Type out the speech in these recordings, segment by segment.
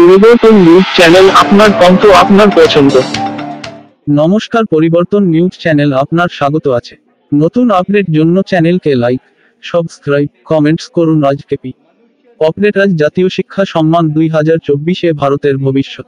পরিবর্তন news channel, আপনার কণ্ঠ, আপনার পছন্দ। নমস্কার, পরিবর্তন নিউজ চ্যানেল আপনার স্বাগত আছে। নতুন আপডেট জন্য চ্যানেলকে লাইক, সাবস্ক্রাইব, কমেন্টস করুন। আজকে আপডেট। আজ জাতীয় শিক্ষা সম্মান 2024 ভারতের ভবিষ্যৎ।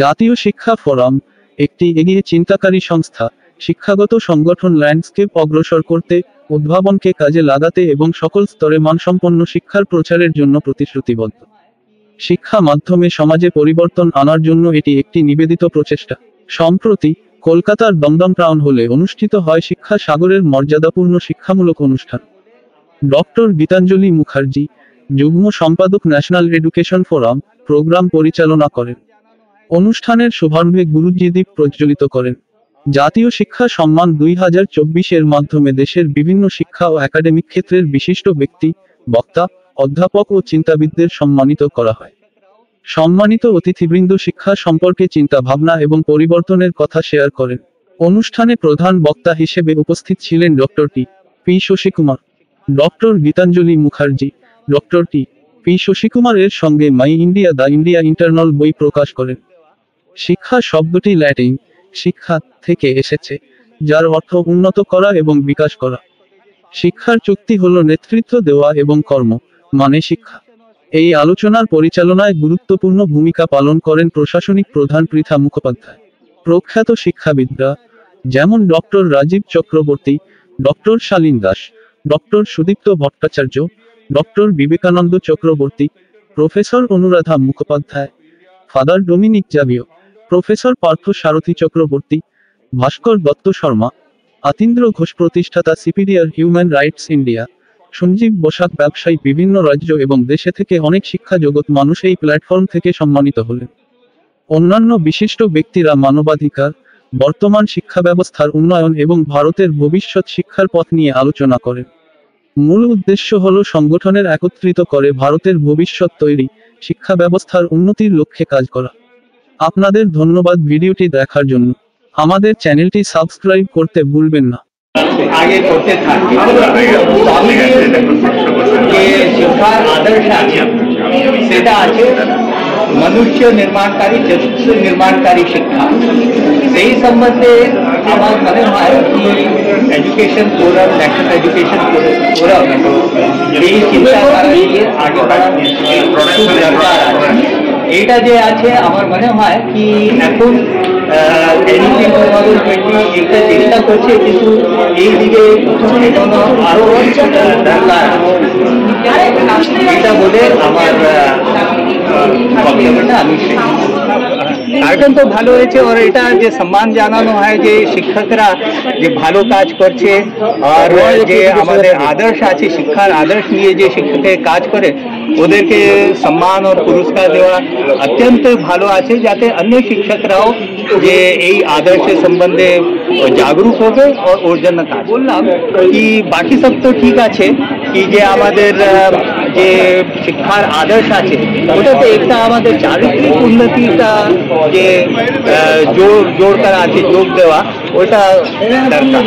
জাতীয় শিক্ষা ফোরাম একটি এগিয়ে চিন্তাকারী সংস্থা, শিক্ষাগত সংগঠন ল্যান্ডস্কেপ অগ্রসর করতে, উদ্ভাবনকে কাজে লাগাতে এবং সকল স্তরে মানসম্পন্ন শিক্ষার প্রচারের জন্য প্রতিশ্রুতিবদ্ধ। শিক্ষা মাধ্যমে সমাজে পরিবর্তন আনার জন্য এটি একটি নিবেদিত প্রচেষ্টা। সম্প্রতি কলকাতার দমদম টাউন হলে অনুষ্ঠিত হয় শিক্ষা সাগরের মর্যাদাপূর্ণ শিক্ষামূলক অনুষ্ঠান। ডক্টর গীতাঞ্জলি মুখার্জি, যুগ্ম সম্পাদক, ন্যাশনাল এডুকেশন ফোরাম, প্রোগ্রাম পরিচালনা করেন। অনুষ্ঠানের শুভারম্ভে গুরুজি দীপ প্রজ্বলিত করেন। জাতীয় শিক্ষা সম্মান 2024 মাধ্যমে দেশের বিভিন্ন শিক্ষা ও একাডেমিক ক্ষেত্রের বিশিষ্ট ব্যক্তি, বক্তা, অধ্যাপক ও চিন্তাবিদদের সম্মানিত করা হয়। সম্মানিত অতিথিবৃন্দ শিক্ষা সম্পর্কে চিন্তা ভাবনা এবং পরিবর্তনের কথা শেয়ার করেন। অনুষ্ঠানে প্রধান বক্তা হিসেবে উপস্থিত ছিলেন doctor T P. Sashikumar, doctor Gitanjali Mukherjee. Doctor T P. Sashikumar এর সঙ্গে my India the India internal বই প্রকাশ করেন। শিক্ষা শব্দটি ল্যাটিন শিক্ষা থেকে এসেছে, যার অর্থ উন্নত করা এবং বিকাশ করা। শিক্ষার চুক্তি হলো নেতৃত্ব দেওয়া এবং কর্ম মানে শিক্ষা। এই আলোচনার পরিচালনায় গুরুত্বপূর্ণ ভূমিকা পালন করেন প্রশাসনিক প্রধান পৃথা মুখোপাধ্যায়। প্রখ্যাত শিক্ষাবিদরা যেমন doctor Rajib Chakraborty, doctor Shalin Das, doctor Sudipta Bhattacharya, doctor Vivekananda Chakraborty, professor Anuradha Mukhopadhyay, father Dominic জাভিও, প্রফেসর পার্থ সারথী চক্রবর্তী, ভাস্কর দত্ত শর্মা, আতীন্দ্র ঘোষ প্রতিষ্ঠাতা CPDR human rights India, Sanjib Basak ব্যবসায়ী, বিভিন্ন রাজ্য এবং দেশে থেকে অনেক শিক্ষা জগৎ মানুষ এই প্ল্যাটফর্ম থেকে সম্মানিত হলেন। অন্যান্য বিশিষ্ট ব্যক্তিরা মানবাধিকার, বর্তমান শিক্ষা ব্যবস্থার উন্নয়ন এবং ভারতের ভবিষ্যৎ শিক্ষার পথ নিয়ে আলোচনা করেন। মূল উদ্দেশ্য হল সংগঠনের একত্রিত করে ভারতের ভবিষ্যৎ তৈরি, শিক্ষা ব্যবস্থার উন্নতির লক্ষ্যে কাজ করা। আপনাদের ধন্যবাদ ভিডিওটি দেখার জন্য। আমাদের চ্যানেলটি সাবস্ক্রাইব করতে ভুলবেন না। आगे करते থাকি যে শিক্ষার আদর্শ আছে সেটা আছে মনুষ্য নির্মাণকারী, চরিত্র নির্মাণকারী শিক্ষা। সেই সম্বন্ধে আমার মনে হয় কি education forum, national education forum এই চিন্তাধারা নিয়ে আগে বাড়ার খুব দরকার আছে। এইটা যে আছে আমার মনে হয় কি এখন এডুকেশন 2020 একটা চেষ্টা করছে, কিন্তু এই দিকে আরো দরকার এটা বলে আমার বক্তব্যটা আমি আয়োজন তো ভালো হয়েছে। আর এটা যে সম্মান জানানো হয় যে শিক্ষকরা যে ভালো কাজ করছে আর যে আমাদের আদর্শ আছে, শিক্ষার আদর্শ নিয়ে যে শিক্ষকের কাজ করে ওদেরকে সম্মান ও পুরস্কার দেওয়া অত্যন্ত ভালো আছে, যাতে অন্য শিক্ষকরাও যে এই আদর্শের সম্বন্ধে জাগরুক হবে और ওর জন্য কাজ বললাম কি বাকি সব তো ঠিক আছে কি যে আমাদের যে শিক্ষার আদর্শ আছে ওটাতে একটা আমাদের চারিত্রিক উন্নতিটা যে জোর করা আছে, যোগ দেওয়া ওটা দরকার।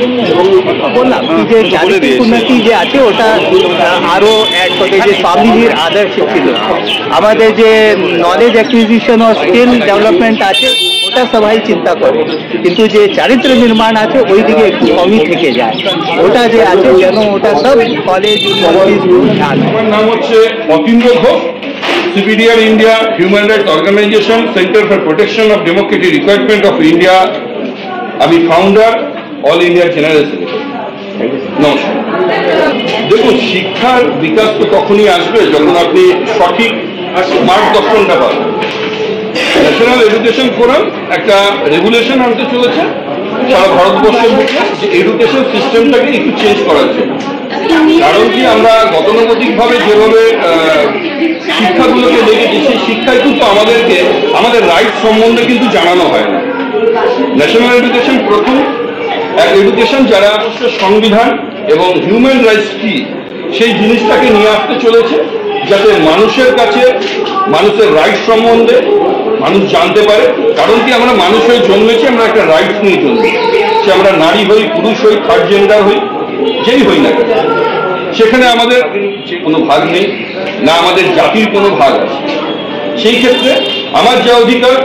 বললাম যে চারিত্রিক উন্নতি যে আছে ওটা আরো অ্যাড করতে, যে স্বামীজির আদর্শ ছিল আমাদের যে নলেজ অ্যাকুইজিশন ও স্কিল ডেভেলপমেন্ট আছে ওটা সবাই চিন্তা করে, কিন্তু যে চারিত্র নির্মাণ আছে ওই দিকে একটু কমই থেকে যায়। ওটা যে আছে যেন ওটা সব কলেজ আমার নাম হচ্ছে Atindra Ghosh, CPDR India human rights organisation, centre for protection of democratic requirement of India. আমি founder, all India general secretary. নমস্কার। দেখুন, শিক্ষার বিকাশ তো তখনই আসবে যখন আপনি সঠিক মার্গদর্শনটা পাবেন। ন্যাশনাল এডুকেশন ফোরাম একটা রেগুলেশন আনতে চলেছে সারা ভারতবর্ষের মধ্যে, যে এডুকেশন সিস্টেমটাকে একটু চেঞ্জ করার জন্য। কারণ কি, আমরা গতানুগতিকভাবে যেভাবে শিক্ষাগুলোকে দেখেছি সেই শিক্ষায় কিন্তু আমাদেরকে আমাদের রাইট সম্বন্ধে কিন্তু জানানো হয় না। ন্যাশনাল এডুকেশন প্রথম এক এডুকেশন যারা সংবিধান এবং হিউম্যান রাইটস কি সেই জিনিসটাকে নিয়ে আসতে চলেছে, যাতে মানুষের কাছে মানুষের রাইট সম্বন্ধে মানুষ জানতে পারে। কারণ কি, আমরা মানুষ হয়ে জন্মেছি, আমরা একটা রাইটস নিয়ে জন্মেছি। সে আমরা নারী হই, পুরুষ হই, থার্ড জেন্ডার হই, যেই হই না, সেখানে আমাদের কোনো ভাগ নেই, না আমাদের জাতির কোনো ভাগ আছে। সেই ক্ষেত্রে আমার যা অধিকার,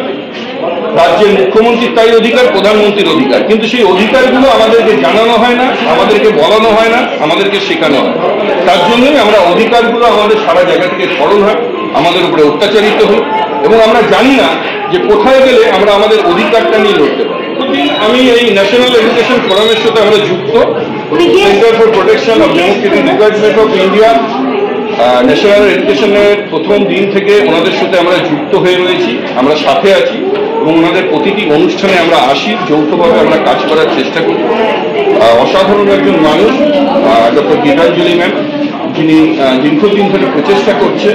রাজ্যের মুখ্যমন্ত্রীর তাই অধিকার, প্রধানমন্ত্রীর অধিকার, কিন্তু সেই অধিকারগুলো আমাদেরকে জানানো হয় না, আমাদেরকে বলানো হয় না, আমাদেরকে শেখানো হয়। তার জন্যই আমরা অধিকারগুলো আমাদের সারা জায়গা থেকে সরল হয়, আমাদের উপরে অত্যাচারিত হই, এবং আমরা জানি না যে কোথায় গেলে আমরা আমাদের অধিকারটা নিয়ে লড়তে পারি। আমি এই ন্যাশনাল এডুকেশন ফোরামের সাথে আমরা যুক্ত, centre for protection of democratic requirement of India. National এডুকেশনের প্রথম দিন থেকে ওনাদের সাথে আমরা যুক্ত হয়ে রয়েছি, আমরা সাথে আছি, এবং ওনাদের প্রতিটি অনুষ্ঠানে আমরা আসি, যৌথভাবে আমরা কাজ করার চেষ্টা করি। অসাধারণ একজন মানুষ ডক্টর গীতাঞ্জলি ম্যাম, যিনি দীর্ঘদিন ধরে প্রচেষ্টা করছে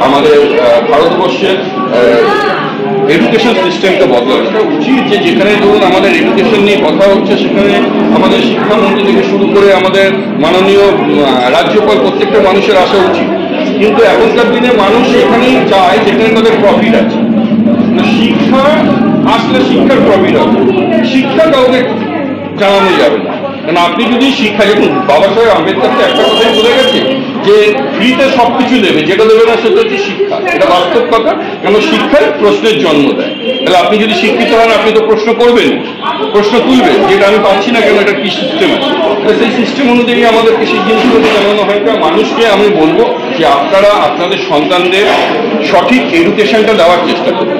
আমাদের ভারতবর্ষের এডুকেশন সিস্টেমকে বদলানো। উচিত যে যেখানে ধরুন আমাদের এডুকেশন নিয়ে কথা হচ্ছে, সেখানে আমাদের শিক্ষামন্ত্রী থেকে শুরু করে আমাদের মাননীয় রাজ্যপাল, প্রত্যেকটা মানুষের আসা উচিত। কিন্তু এখনকার দিনে মানুষ এখানেই চায় যেখানে তাদের প্রফিট আছে। শিক্ষা আসলে শিক্ষার প্রফিট হবে, শিক্ষা কাউকে জানানো যাবে না। কারণ আপনি যদি শিক্ষা, দেখুন বাবা সাহেব আম্বেদকর তো একটা কথাই বলে গেছে যে ফ্রিতে সবকিছু দেবে, যেটা দেবে না সেটা হচ্ছে শিক্ষা। এটা বাস্তব কথা, কেন শিক্ষায় প্রশ্নের জন্ম দেয়। তাহলে আপনি যদি শিক্ষিত হন, আপনি তো প্রশ্ন করবেন, প্রশ্ন তুলবেন, যেটা আমি পাচ্ছি না কেন, এটা কি সিস্টেম আছে। সেই সিস্টেম অনুযায়ী আমাদেরকে সেই জিনিসগুলো জানানো হয়। মানুষকে আমি বলবো যে আপনারা আপনাদের সন্তানদের সঠিক এডুকেশনটা দেওয়ার চেষ্টা করুন,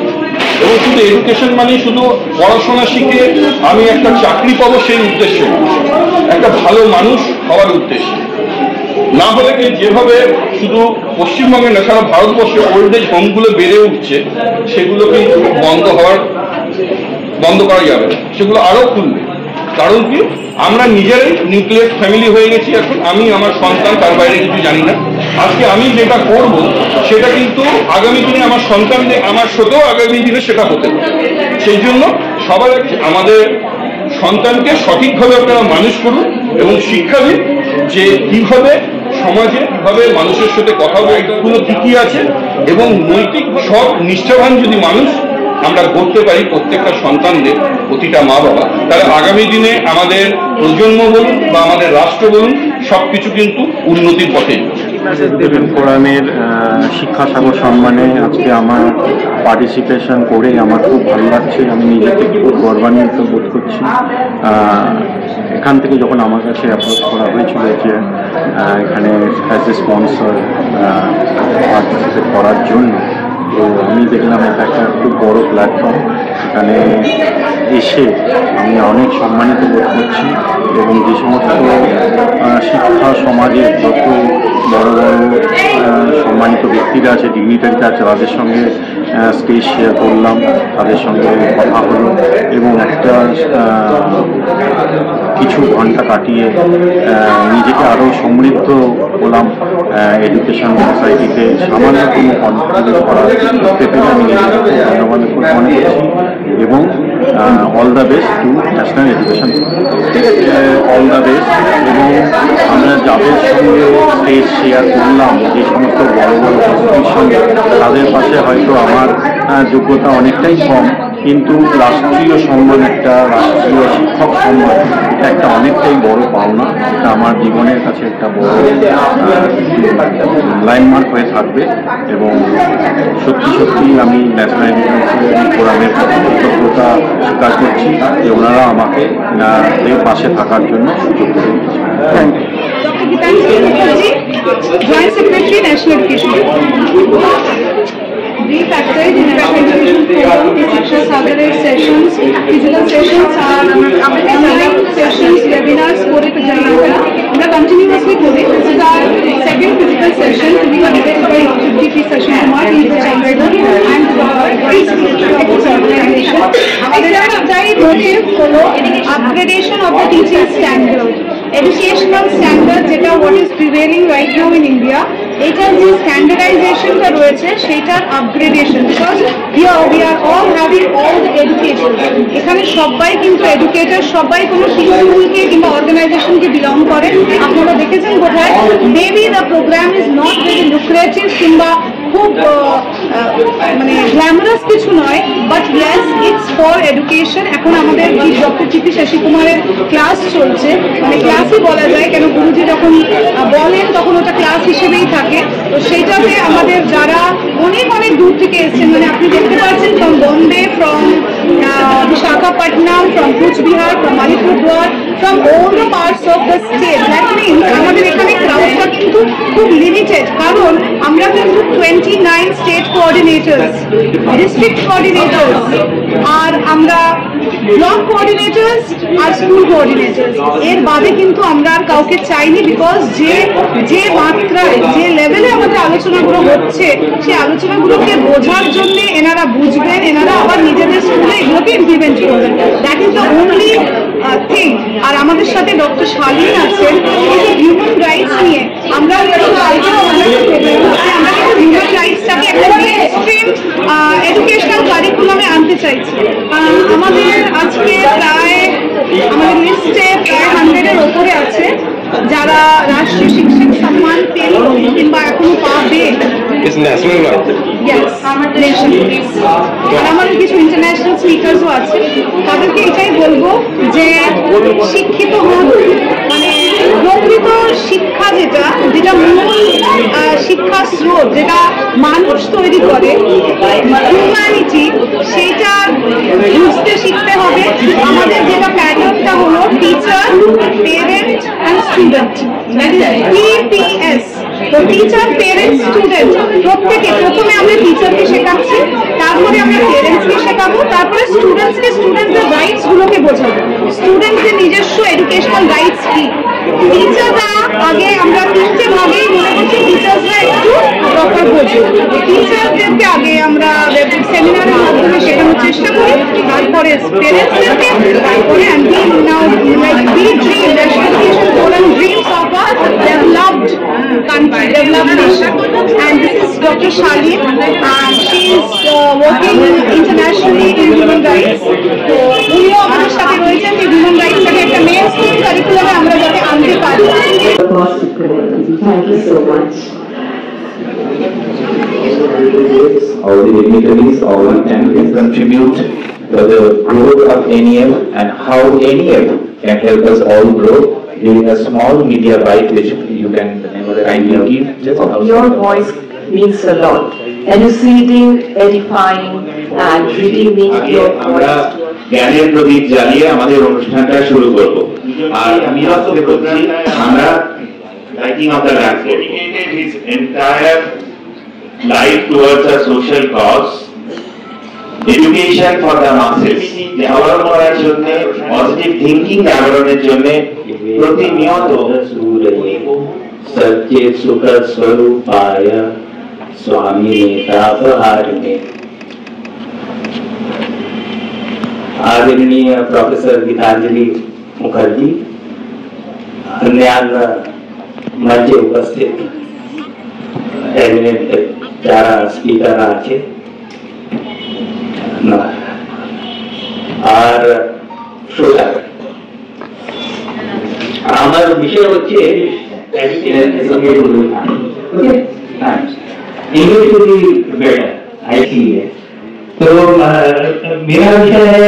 এবং শুধু এডুকেশন মানে শুধু পড়াশোনা শিখে আমি একটা চাকরি পাবো সেই উদ্দেশ্যে, একটা ভালো মানুষ হওয়ার উদ্দেশ্যে না হলে কি যেভাবে শুধু পশ্চিমবঙ্গে না সারা ভারতবর্ষে ওল্ড এজ হোমগুলো বেড়ে উঠছে, সেগুলো কিন্তু বন্ধ করা যাবে না, সেগুলো আরো খুলবে। কারণ কি, আমরা নিজেরাই নিউক্লিয়ার ফ্যামিলি হয়ে গেছি এখন। আমি আমার সন্তান, তার বাইরে কিছু জানি না। আজকে আমি যেটা করব সেটা কিন্তু আগামী দিনে আমার সন্তানদের, আমার সাথেও আগামী দিনে সেটা হতে পারে। সেই জন্য সবার আগে আমাদের সন্তানকে সঠিকভাবে আপনারা মানুষ করুন এবং শিক্ষা দিন যে কিভাবে সমাজে, কিভাবে মানুষের সাথে কথা বলে, এগুলো কি কি আছে, এবং নৈতিক সৎ নিষ্ঠাবান যদি মানুষ আমরা করতে পারি প্রত্যেকটা সন্তানদের, প্রতিটা মা বাবা, তাহলে আগামী দিনে আমাদের প্রজন্ম বলুন বা আমাদের রাষ্ট্র বলুন, সবকিছু কিন্তু উন্নতির পথে। ফোরামের শিক্ষা সাগর সম্মানে আজকে আমার পার্টিসিপেশন করে আমার খুব ভালো লাগছে। আমি নিজেকে খুব গর্বান্বিত বোধ করছি। এখান থেকে যখন আমার কাছে অ্যাপ্রোচ করা হয়েছিল যে এখানে অ্যাজ এ স্পন্সর পার্টিসিপেট করার জন্য, তো আমি দেখলাম এটা একটা খুব বড় প্ল্যাটফর্ম। এখানে এসে আমি অনেক সম্মানিত বোধ করছি, এবং যে সমস্ত শিক্ষা সমাজের যত বড় বড় সম্মানিত ব্যক্তিরা আছে, ডিগনিটারিরা আছে, তাদের সঙ্গে স্টেজ শেয়ার করলাম, তাদের সঙ্গে কথা হলো, এবং একটা কিছু ঘন্টা কাটিয়ে নিজেকে আরও সমৃদ্ধ হলাম। এডুকেশন সোসাইটিতে সামান্য কোনো কন্ট্রিবিউট করার পেতে আমি নিজেকে ধন্যবাদ মনে করছি, এবং all the best to national education. ঠিক আছে, অল দ্য বেস্ট। এবং আমরা যাদের সঙ্গে স্টেজ শেয়ার করলাম, যে সমস্ত বড় বড় প্রতিষ্ঠান, তাদের পাশে হয়তো আমার যোগ্যতা অনেকটাই কম, কিন্তু রাষ্ট্রীয় সম্মান, একটা রাষ্ট্রীয় শিক্ষক সম্মান, এটা একটা অনেকটাই বড় পাওনা। এটা আমার জীবনের কাছে একটা বড় লাইনমার্ক হয়ে থাকবে, এবং সত্যি সত্যি আমি ন্যাশনাল এডুকেশন ফোরামের কৃতজ্ঞতা স্বীকার করছি যে ওনারা আমাকে এর পাশে থাকার জন্য সুযোগ করে দিয়েছে। Thank you. Joint Secretary, National Education. Brief exercise in National Education Forum, the Shiksha Sagar sessions, physical sessions are online sessions, webinars, kore to join kara. We are continuously kore. This is our second physical session. We are led by GP Session Kumar, he is the chancellor, and this organization. Our objective motive follow upgradation of the teaching standard. Educational standard যেটা what is prevailing right now in India, এটার যে স্ট্যান্ডার্ডাইজেশনটা রয়েছে সেটার upgradation, because we are all having all the education. এখানে সবাই কিন্তু educator, সবাই কোনো স্কুলকে কিংবা অর্গানাইজেশনকে বিলং করে। আপনারা দেখেছেন বোধহয়, maybe the programme is not very lucrative কিংবা খুব মানে গ্ল্যামারাস কিছু নয়, but yes it's for education. এখন আমাদের ডক্টর চিপি শশী কুমারের ক্লাস চলছে, মানে ক্লাসই বলা যায়, কেন গুরুজি যখন বলেন তখন ওটা ক্লাস হিসেবেই থাকে। তো সেইটাতে আমাদের যারা অনেক অনেক দূর থেকে এসেছেন, মানে আপনি দেখতে পাচ্ছেন from Visakhapatnam, from Kuch Bihar, from Alipurduar, from all the parts of the state. That means আমাদের এখানে ক্রাউডটা কিন্তু খুব লিমিটেড, কারণ আমরা কিন্তু 29 স্টেট কোঅর্ডিনেটরস, ডিস্ট্রিক্ট কোঅর্ডিনেটরস, আর আমরা ব্লক কোঅর্ডিনেটরস আর স্কুল কোঅর্ডিনেটরস, এর বাদে কিন্তু আমরা আর কাউকে চাইনি। বিকজ যে মাত্রায় যে লেভেলে আমাদের আলোচনাগুলো হচ্ছে, সেই আলোচনাগুলোকে বোঝার জন্য এনারা বুঝবেন, এনারা আবার নিজেদের স্কুলে এগুলোকে ইমপ্লিমেন্ট করবেন। That is the only thing. আর আমাদের সাথে ডক্টর শালীন আছেন, হিউম্যান রাইটস নিয়ে আমরা হিউম্যান রাইটসটাকে একটা মেইনস্ট্রিম এডুকেশনাল কারিকুলামে আনতে চাইছি। আমাদের আজকে প্রায় আমাদের লিস্টে প্রায় 100-এর ওপরে আছে যারা রাষ্ট্রীয় শিক্ষক সম্মান পেল কিংবা এখনো পাবে। আর আমাদের কিছু ইন্টারন্যাশনাল স্পিকারসও আছে। তাদেরকে এটাই বলবো যে শিক্ষিত হন, মানে প্রকৃত শিক্ষা যেটা মূল শিক্ষা স্রোত, যেটা মানুষ তৈরি করে, হিউম্যানিটি, সেইটা বুঝতে শিখতে হবে। আমাদের যেটা প্যাটার্নটা হলো teacher, parent and student, that is TPS। তো টিচার, পেরেন্ট, স্টুডেন্ট, প্রথমে আমরা টিচারকে শেখাচ্ছি, তারপরে আমরা পেরেন্টসকে শেখাবো, তারপরে স্টুডেন্টদের রাইটস গুলোকে বোঝাবো, স্টুডেন্টদের নিজস্ব এডুকেশনাল রাইটস কি। টিচাররা আগে আমরা 3টে ভাগেই মনে করছি টিচার্সরা একটু প্রপার বোঝে। টিচারদেরকে আগে আমরা সেমিনারের মাধ্যমে শেখানোর চেষ্টা করি, তারপরে পেরেন্টসদেরকে, তারপরে dreams of a developed country, developed nation. And this is Dr. Shaleen, and she is working internationally in human rights. তো উনিও আমাদের সাথে রয়েছেন যে হিউম্যান রাইটসটাকে একটা মেইনস্ট্রিম কারিকুলামে আমরা যাতে আনতে পারি। Thank you so much. All the dignitaries, all can contribute to the growth of NEF and how NEF can help us all grow during a small media bite which you can kindly give. Your voice means a lot. Elucidating, edifying, and redeeming your voice. জ্ঞানের প্রদীপ জ্বালিয়ে আমাদের অনুষ্ঠানটা শুরু করব। আর আমি আজকে বলছি আমরা লাইটিং অফ দ্য ল্যাম্প করব। His entire life towards a social cause, education for the masses, দেওয়ার করার জন্য, পজিটিভ থিঙ্কিং জাগরণের জন্য প্রতিনিয়ত সত্যে সুখ স্বরূপায় स्वामी तापहारिणे। आदरणीय प्रोफेसर गीतांजलि मुखर्जी, अन्यान्य मंचे उपस्थित एमिनेंट যারা স্পিকার আছে আর শ্রোতা, আমার বিষয় হচ্ছে इंग्लिश टू बी बेटर, आई सी है। तो मेरा विषय है